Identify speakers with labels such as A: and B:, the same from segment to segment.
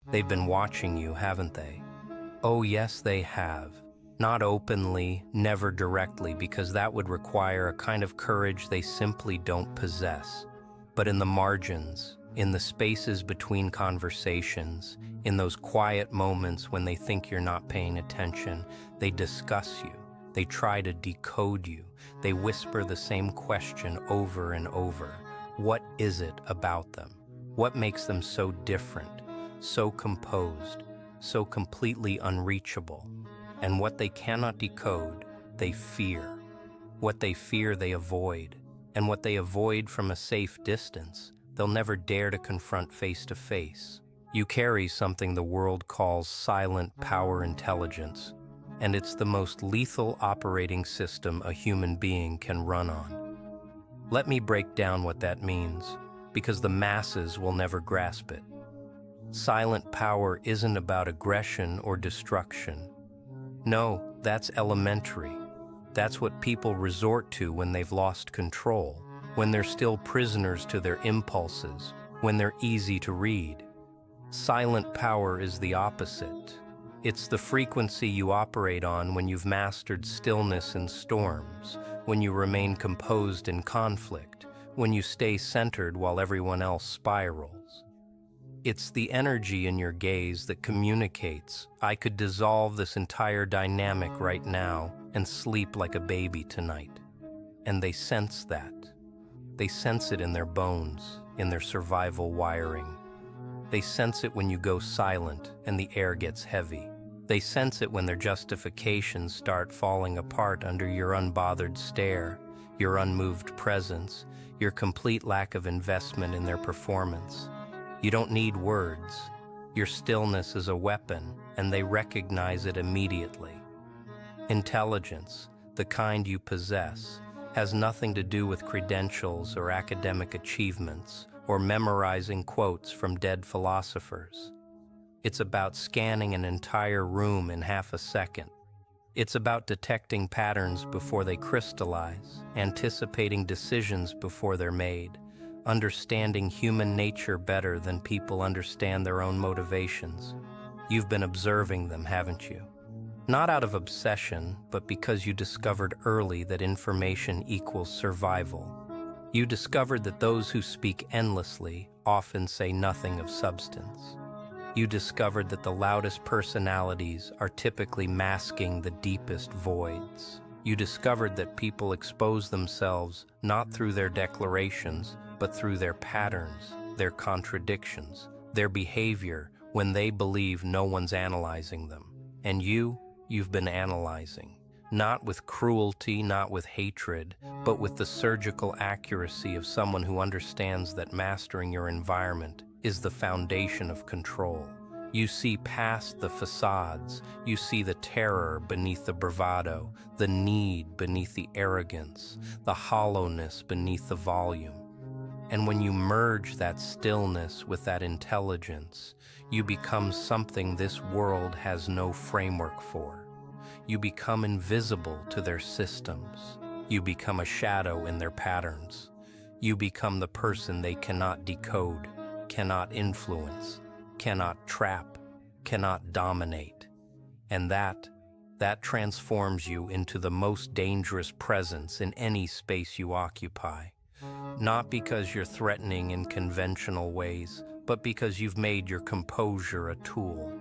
A: They've been watching you, haven't they? Oh, yes, they have. Not openly, never directly, because that would require a kind of courage they simply don't possess. But in the margins, in the spaces between conversations, in those quiet moments when they think you're not paying attention, they discuss you. They try to decode you. They whisper the same question over and over. What is it about them? What makes them so different, so composed, so completely unreachable? And what they cannot decode, they fear. What they fear, they avoid. And what they avoid from a safe distance, they'll never dare to confront face to face. You carry something the world calls silent power intelligence, and it's the most lethal operating system a human being can run on. Let me break down what that means, because the masses will never grasp it. Silent power isn't about aggression or destruction. No, that's elementary. That's what people resort to when they've lost control, when they're still prisoners to their impulses, when they're easy to read. Silent power is the opposite. It's the frequency you operate on when you've mastered stillness in storms, when you remain composed in conflict, when you stay centered while everyone else spirals. It's the energy in your gaze that communicates, I could dissolve this entire dynamic right now and sleep like a baby tonight. And they sense that. They sense it in their bones, in their survival wiring. They sense it when you go silent and the air gets heavy. They sense it when their justifications start falling apart under your unbothered stare, your unmoved presence, your complete lack of investment in their performance. You don't need words. Your stillness is a weapon, and they recognize it immediately. Intelligence, the kind you possess, has nothing to do with credentials or academic achievements or memorizing quotes from dead philosophers. It's about scanning an entire room in half a second. It's about detecting patterns before they crystallize, anticipating decisions before they're made, understanding human nature better than people understand their own motivations. You've been observing them, haven't you? Not out of obsession, but because you discovered early that information equals survival. You discovered that those who speak endlessly often say nothing of substance. You discovered that the loudest personalities are typically masking the deepest voids. You discovered that people expose themselves not through their declarations, but through their patterns, their contradictions, their behavior when they believe no one's analyzing them. And you've been analyzing, not with cruelty, not with hatred, but with the surgical accuracy of someone who understands that mastering your environment is the foundation of control. You see past the facades, you see the terror beneath the bravado, the need beneath the arrogance, the hollowness beneath the volume. And when you merge that stillness with that intelligence, you become something this world has no framework for. You become invisible to their systems. You become a shadow in their patterns. You become the person they cannot decode, cannot influence, cannot trap, cannot dominate. And that transforms you into the most dangerous presence in any space you occupy. Not because you're threatening in conventional ways, but because you've made your composure a tool.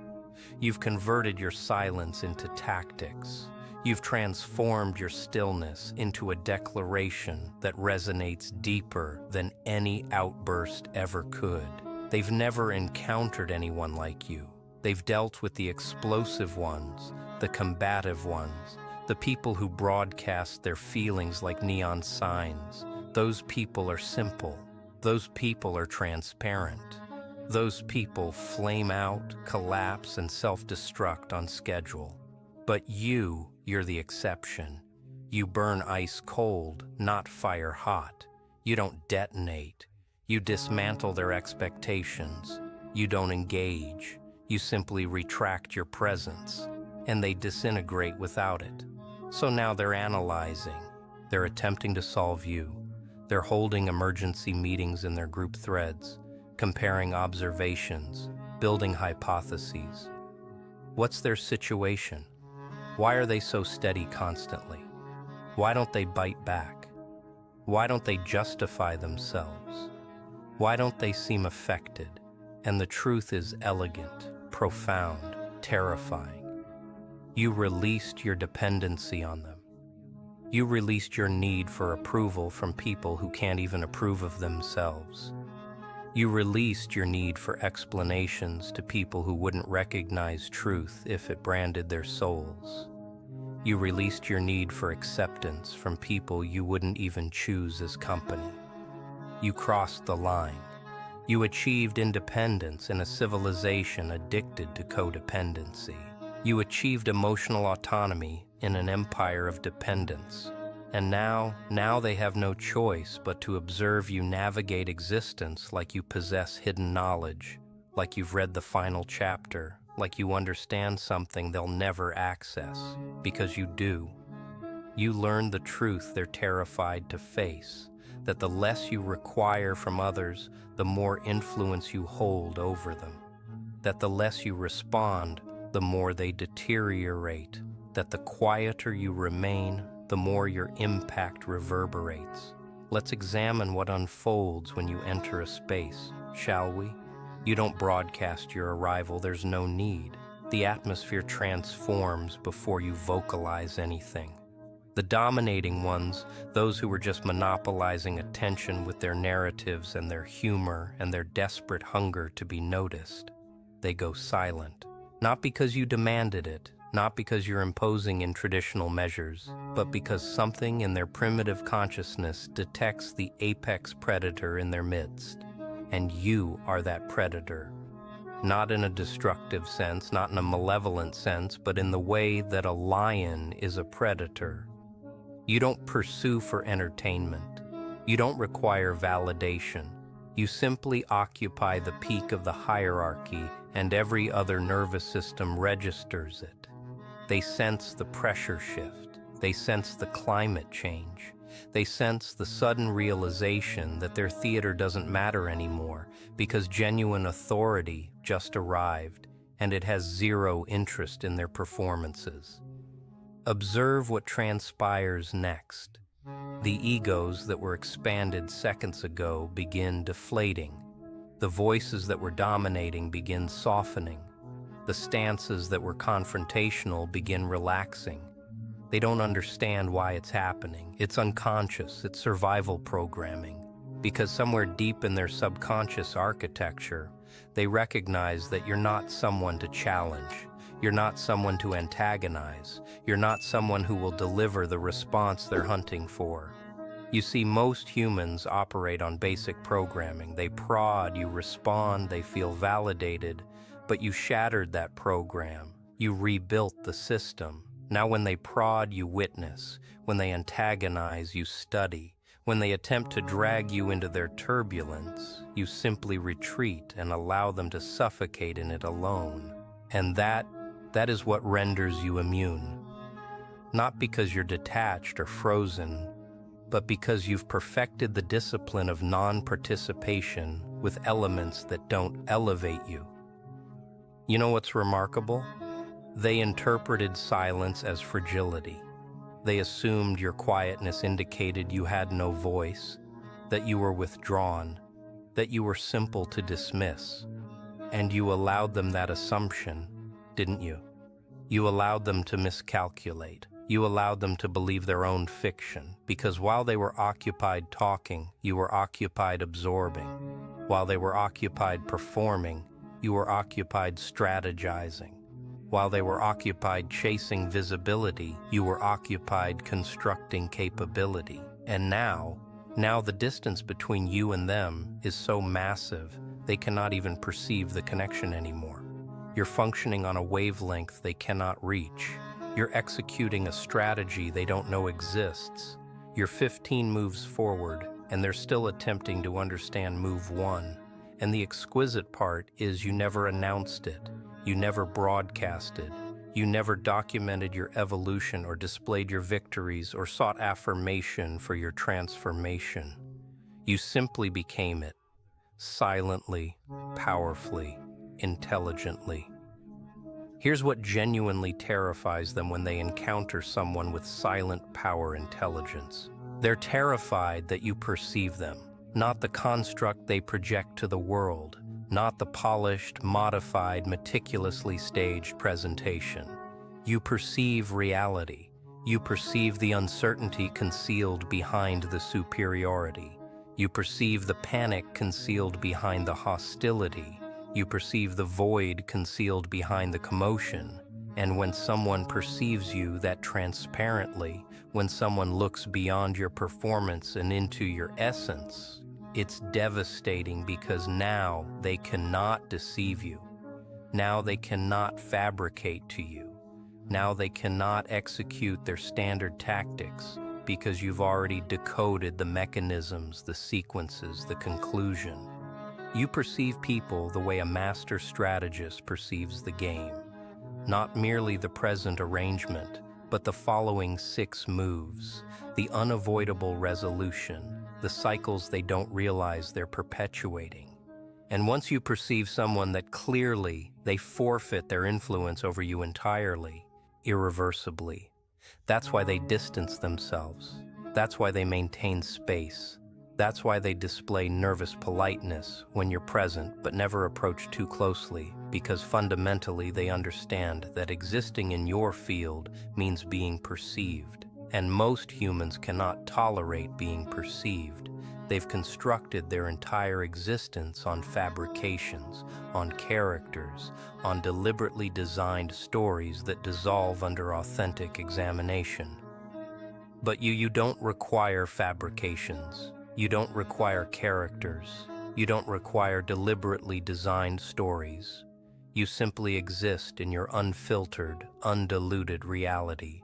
A: You've converted your silence into tactics. You've transformed your stillness into a declaration that resonates deeper than any outburst ever could. They've never encountered anyone like you. They've dealt with the explosive ones, the combative ones, the people who broadcast their feelings like neon signs. Those people are simple. Those people are transparent. Those people flame out, collapse, and self-destruct on schedule. But you're the exception. You burn ice cold, not fire hot. You don't detonate. You dismantle their expectations. You don't engage. You simply retract your presence, and they disintegrate without it. So now they're analyzing. They're attempting to solve you. They're holding emergency meetings in their group threads, comparing observations, building hypotheses. What's their situation? Why are they so steady constantly? Why don't they bite back? Why don't they justify themselves? Why don't they seem affected? And the truth is elegant, profound, terrifying. You released your dependency on them. You released your need for approval from people who can't even approve of themselves. You released your need for explanations to people who wouldn't recognize truth if it branded their souls. You released your need for acceptance from people you wouldn't even choose as company. You crossed the line. You achieved independence in a civilization addicted to codependency. You achieved emotional autonomy in an empire of dependence. And now they have no choice but to observe you navigate existence like you possess hidden knowledge, like you've read the final chapter, like you understand something they'll never access, because you do. You learn the truth they're terrified to face, that the less you require from others, the more influence you hold over them, that the less you respond, the more they deteriorate, that the quieter you remain, the more your impact reverberates. Let's examine what unfolds when you enter a space, shall we? You don't broadcast your arrival, there's no need. The atmosphere transforms before you vocalize anything. The dominating ones, those who were just monopolizing attention with their narratives and their humor and their desperate hunger to be noticed, they go silent. Not because you demanded it, not because you're imposing in traditional measures, but because something in their primitive consciousness detects the apex predator in their midst. And you are that predator. Not in a destructive sense, not in a malevolent sense, but in the way that a lion is a predator. You don't pursue for entertainment. You don't require validation. You simply occupy the peak of the hierarchy, and every other nervous system registers it. They sense the pressure shift. They sense the climate change. They sense the sudden realization that their theater doesn't matter anymore because genuine authority just arrived and it has zero interest in their performances. Observe what transpires next. The egos that were expanded seconds ago begin deflating. The voices that were dominating begin softening. The stances that were confrontational begin relaxing. They don't understand why it's happening. It's unconscious, it's survival programming. Because somewhere deep in their subconscious architecture, they recognize that you're not someone to challenge. You're not someone to antagonize. You're not someone who will deliver the response they're hunting for. You see, most humans operate on basic programming. They prod, you respond, they feel validated. But you shattered that program. You rebuilt the system. Now when they prod, you witness. When they antagonize, you study. When they attempt to drag you into their turbulence, you simply retreat and allow them to suffocate in it alone. And that is what renders you immune. Not because you're detached or frozen, but because you've perfected the discipline of non-participation with elements that don't elevate you. You know what's remarkable? They interpreted silence as fragility. They assumed your quietness indicated you had no voice, that you were withdrawn, that you were simple to dismiss. And you allowed them that assumption, didn't you? You allowed them to miscalculate. You allowed them to believe their own fiction, because while they were occupied talking, you were occupied absorbing. While they were occupied performing, you were occupied strategizing. While they were occupied chasing visibility, you were occupied constructing capability. And now the distance between you and them is so massive, they cannot even perceive the connection anymore. You're functioning on a wavelength they cannot reach. You're executing a strategy they don't know exists. You're 15 moves forward, and they're still attempting to understand move 1. And the exquisite part is you never announced it. You never broadcasted. You never documented your evolution or displayed your victories or sought affirmation for your transformation. You simply became it, silently, powerfully. intelligently. Here's what genuinely terrifies them when they encounter someone with silent power intelligence. They're terrified that you perceive them, not the construct they project to the world, not the polished, modified, meticulously staged presentation. You perceive reality. You perceive the uncertainty concealed behind the superiority. You perceive the panic concealed behind the hostility. You perceive the void concealed behind the commotion. And when someone perceives you that transparently, when someone looks beyond your performance and into your essence, it's devastating because now they cannot deceive you. Now they cannot fabricate to you. Now they cannot execute their standard tactics because you've already decoded the mechanisms, the sequences, the conclusion. You perceive people the way a master strategist perceives the game. Not merely the present arrangement, but the following 6 moves, the unavoidable resolution, the cycles they don't realize they're perpetuating. And once you perceive someone that clearly they forfeit their influence over you entirely, irreversibly, that's why they distance themselves. That's why they maintain space. That's why they display nervous politeness when you're present but never approach too closely, because fundamentally they understand that existing in your field means being perceived. And most humans cannot tolerate being perceived. They've constructed their entire existence on fabrications, on characters, on deliberately designed stories that dissolve under authentic examination. But you don't require fabrications. You don't require characters. You don't require deliberately designed stories. You simply exist in your unfiltered, undiluted reality.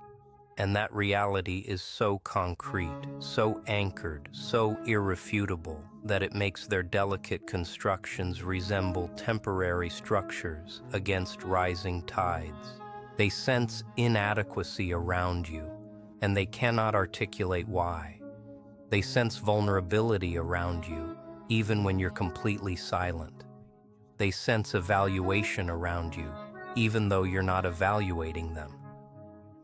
A: And that reality is so concrete, so anchored, so irrefutable, that it makes their delicate constructions resemble temporary structures against rising tides. They sense inadequacy around you, and they cannot articulate why. They sense vulnerability around you, even when you're completely silent. They sense evaluation around you, even though you're not evaluating them.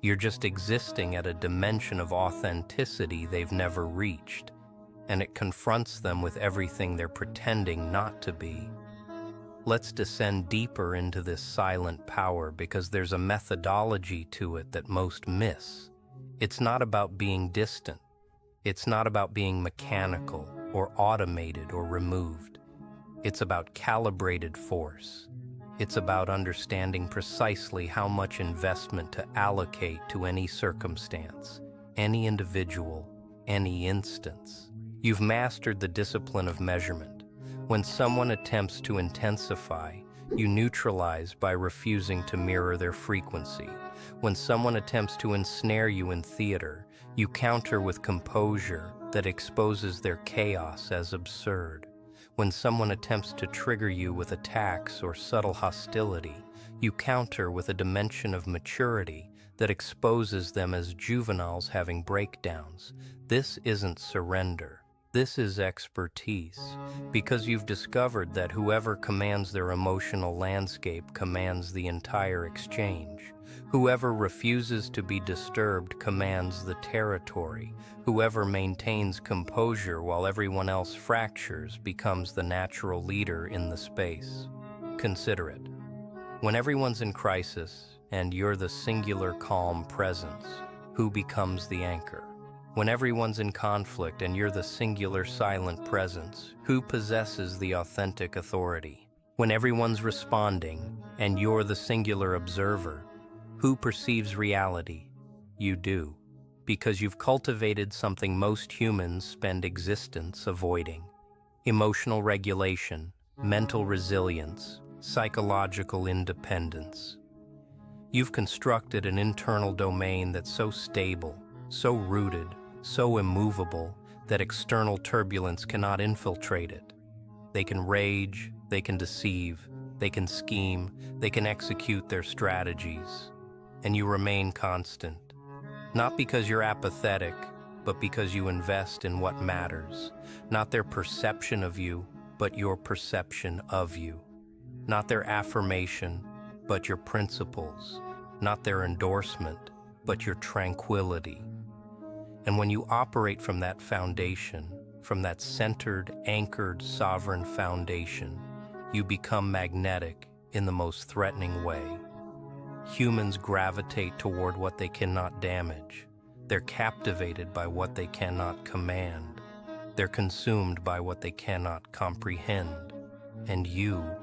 A: You're just existing at a dimension of authenticity they've never reached, and it confronts them with everything they're pretending not to be. Let's descend deeper into this silent power because there's a methodology to it that most miss. It's not about being distant. It's not about being mechanical or automated or removed. It's about calibrated force. It's about understanding precisely how much investment to allocate to any circumstance, any individual, any instance. You've mastered the discipline of measurement. When someone attempts to intensify, you neutralize by refusing to mirror their frequency. When someone attempts to ensnare you in theater, you counter with composure that exposes their chaos as absurd. When someone attempts to trigger you with attacks or subtle hostility, you counter with a dimension of maturity that exposes them as juveniles having breakdowns. This isn't surrender. This is expertise, because you've discovered that whoever commands their emotional landscape commands the entire exchange. Whoever refuses to be disturbed commands the territory. Whoever maintains composure while everyone else fractures becomes the natural leader in the space. Consider it. When everyone's in crisis and you're the singular calm presence, who becomes the anchor? When everyone's in conflict and you're the singular silent presence, who possesses the authentic authority? When everyone's responding and you're the singular observer, who perceives reality? You do, because you've cultivated something most humans spend existence avoiding: emotional regulation, mental resilience, psychological independence. You've constructed an internal domain that's so stable, so rooted, so immovable that external turbulence cannot infiltrate it. They can rage, they can deceive, they can scheme, they can execute their strategies, and you remain constant. Not because you're apathetic, but because you invest in what matters. Not their perception of you, but your perception of you. not their affirmation, but your principles, not their endorsement, but your tranquility. And when you operate from that foundation, from that centered, anchored, sovereign foundation, you become magnetic in the most threatening way. Humans gravitate toward what they cannot damage. They're captivated by what they cannot command. They're consumed by what they cannot comprehend. And you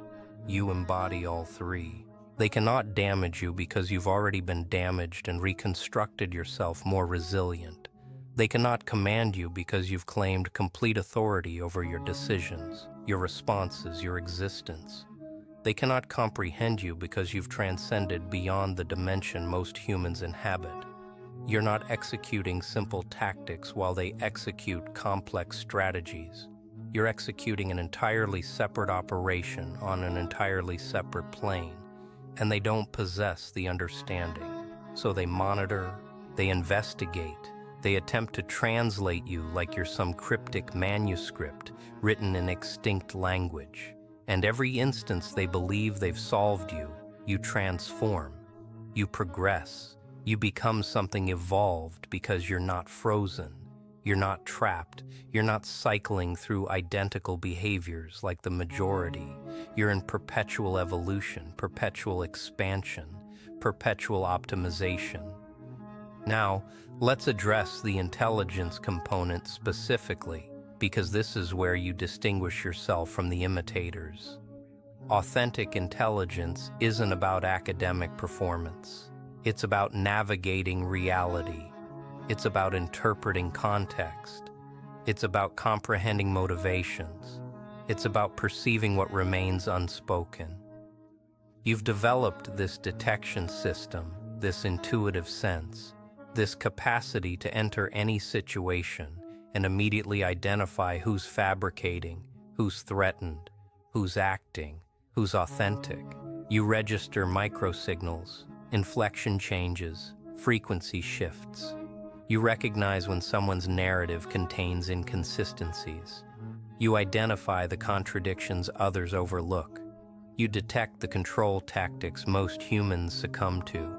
A: embody all three. They cannot damage you because you've already been damaged and reconstructed yourself more resilient. They cannot command you because you've claimed complete authority over your decisions, your responses, your existence. They cannot comprehend you because you've transcended beyond the dimension most humans inhabit. You're not executing simple tactics while they execute complex strategies. You're executing an entirely separate operation on an entirely separate plane, and they don't possess the understanding. So they monitor, they investigate, they attempt to translate you like you're some cryptic manuscript written in extinct language. And every instance they believe they've solved you, you transform, you progress, you become something evolved because you're not frozen, you're not trapped, you're not cycling through identical behaviors like the majority. You're in perpetual evolution, perpetual expansion, perpetual optimization. Now, let's address the intelligence component specifically, because this is where you distinguish yourself from the imitators. Authentic intelligence isn't about academic performance. It's about navigating reality. It's about interpreting context. It's about comprehending motivations. It's about perceiving what remains unspoken. You've developed this detection system, this intuitive sense, this capacity to enter any situation and immediately identify who's fabricating, who's threatened, who's acting, who's authentic. You register microsignals, inflection changes, frequency shifts. You recognize when someone's narrative contains inconsistencies. You identify the contradictions others overlook. You detect the control tactics most humans succumb to.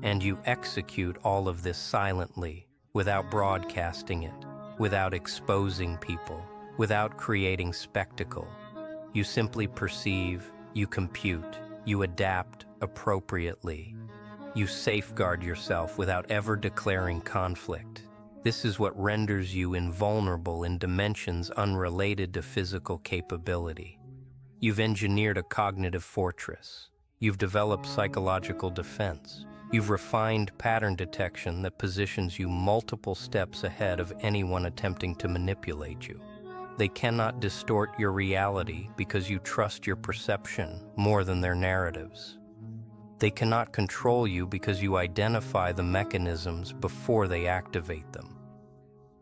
A: And you execute all of this silently, without broadcasting it, without exposing people, without creating spectacle. You simply perceive, you compute, you adapt appropriately. You safeguard yourself without ever declaring conflict. This is what renders you invulnerable in dimensions unrelated to physical capability. You've engineered a cognitive fortress. You've developed psychological defense. You've refined pattern detection that positions you multiple steps ahead of anyone attempting to manipulate you. They cannot distort your reality because you trust your perception more than their narratives. They cannot control you because you identify the mechanisms before they activate them.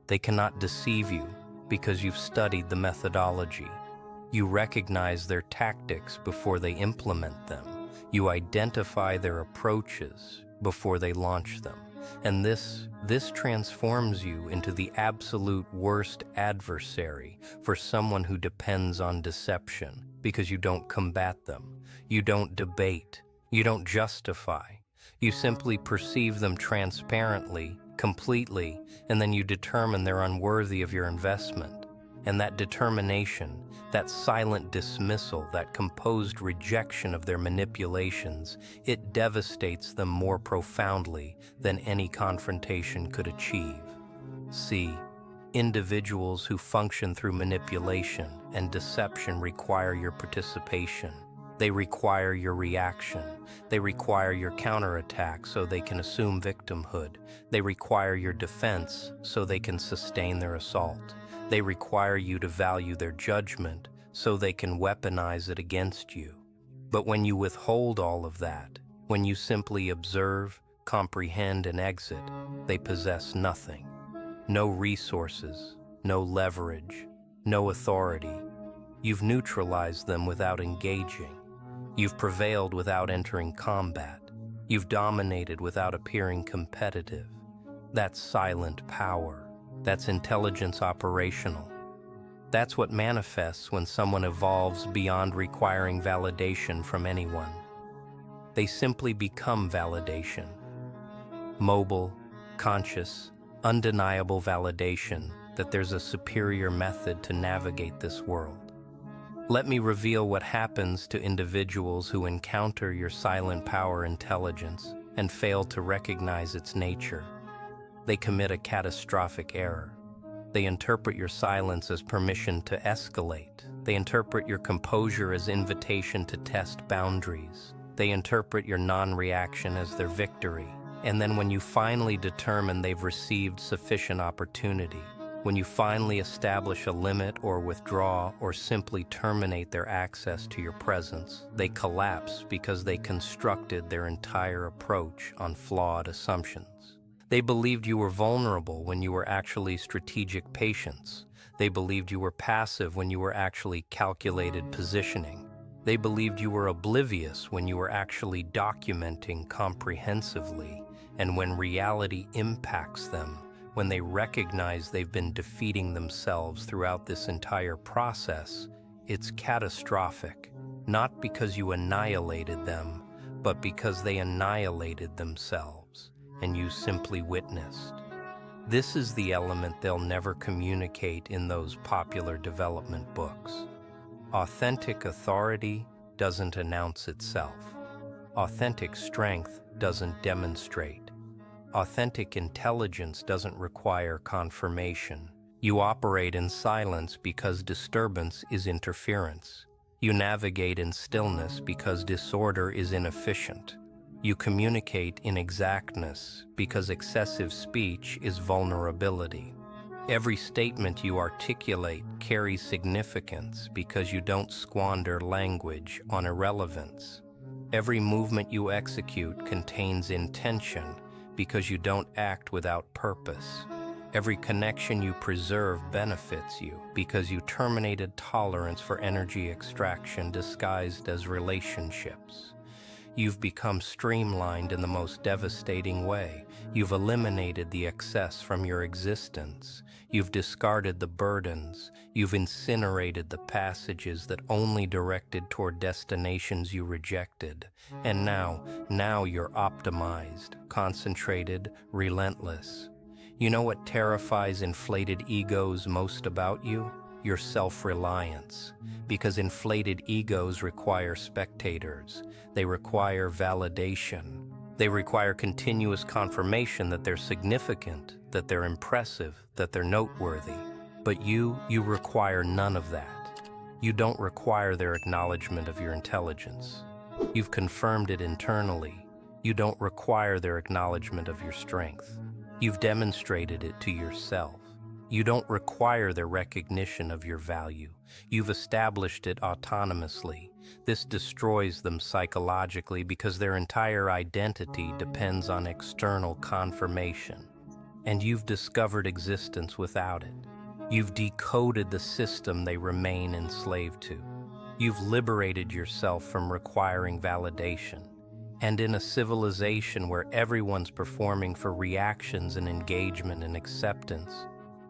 A: They cannot deceive you because you've studied the methodology. You recognize their tactics before they implement them. You identify their approaches before they launch them. And this transforms you into the absolute worst adversary for someone who depends on deception, because you don't combat them, you don't debate, you don't justify. You simply perceive them transparently, completely, and then you determine they're unworthy of your investment. And that determination, that silent dismissal, that composed rejection of their manipulations, it devastates them more profoundly than any confrontation could achieve. See, individuals who function through manipulation and deception require your participation. They require your reaction. They require your counterattack so they can assume victimhood. They require your defense so they can sustain their assault. They require you to value their judgment so they can weaponize it against you. But when you withhold all of that, when you simply observe, comprehend, and exit, they possess nothing. No resources, no leverage, no authority. You've neutralized them without engaging. You've prevailed without entering combat. You've dominated without appearing competitive. That's silent power. That's intelligence operational. That's what manifests when someone evolves beyond requiring validation from anyone. They simply become validation. Mobile, conscious, undeniable validation that there's a superior method to navigate this world. Let me reveal what happens to individuals who encounter your silent power intelligence and fail to recognize its nature. They commit a catastrophic error. They interpret your silence as permission to escalate. They interpret your composure as invitation to test boundaries. They interpret your non-reaction as their victory. And then when you finally determine they've received sufficient opportunity, when you finally establish a limit or withdraw or simply terminate their access to your presence, they collapse because they constructed their entire approach on flawed assumptions. They believed you were vulnerable when you were actually strategic patience. They believed you were passive when you were actually calculated positioning. They believed you were oblivious when you were actually documenting comprehensively. And when reality impacts them, when they recognize they've been defeating themselves throughout this entire process, it's catastrophic, not because you annihilated them, but because they annihilated themselves, and you simply witnessed. This is the element they'll never communicate in those popular development books. Authentic authority doesn't announce itself. Authentic strength doesn't demonstrate. Authentic intelligence doesn't require confirmation. You operate in silence because disturbance is interference. You navigate in stillness because disorder is inefficient. You communicate in exactness because excessive speech is vulnerability. Every statement you articulate carries significance because you don't squander language on irrelevance. Every movement you execute contains intention because you don't act without purpose. Every connection you preserve benefits you because you terminated tolerance for energy extraction disguised as relationships. You've become streamlined in the most devastating way. You've eliminated the excess from your existence. You've discarded the burdens. You've incinerated the passages that only directed toward destinations you rejected. And now you're optimized, concentrated, relentless. You know what terrifies inflated egos most about you? Your self-reliance. Because inflated egos require spectators. They require validation. They require continuous confirmation that they're significant, that they're impressive, that they're noteworthy. But you require none of that. You don't require their acknowledgement of your intelligence. You've confirmed it internally. You don't require their acknowledgement of your strength. You've demonstrated it to yourself. You don't require their recognition of your value. You've established it autonomously. This destroys them psychologically because their entire identity depends on external confirmation. And you've discovered existence without it. You've decoded the system they remain enslaved to. You've liberated yourself from requiring validation. And in a civilization where everyone's performing for reactions and engagement and acceptance,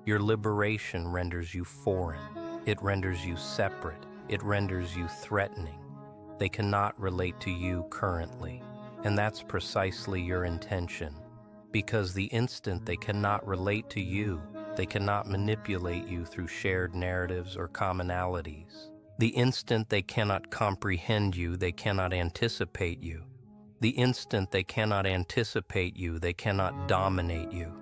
A: your liberation renders you foreign. It renders you separate. It renders you threatening. They cannot relate to you currently. And that's precisely your intention. Because the instant they cannot relate to you, they cannot manipulate you through shared narratives or commonalities. The instant they cannot comprehend you, they cannot anticipate you. The instant they cannot anticipate you, they cannot dominate you.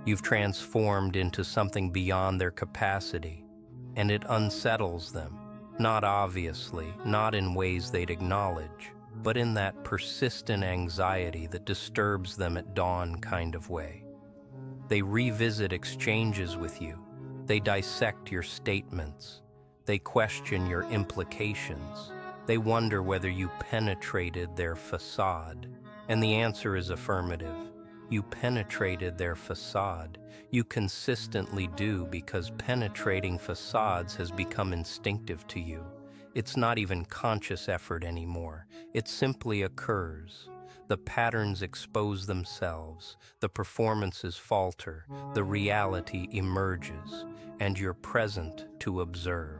A: You've transformed into something beyond their capacity, and it unsettles them, not obviously, not in ways they'd acknowledge, but in that persistent anxiety that disturbs them at dawn kind of way. They revisit exchanges with you. They dissect your statements. They question your implications. They wonder whether you penetrated their facade. And the answer is affirmative. You penetrated their facade. You consistently do because penetrating facades has become instinctive to you. It's not even conscious effort anymore. It simply occurs. the patterns expose themselves, the performances falter, the reality emerges, and you're present to observe.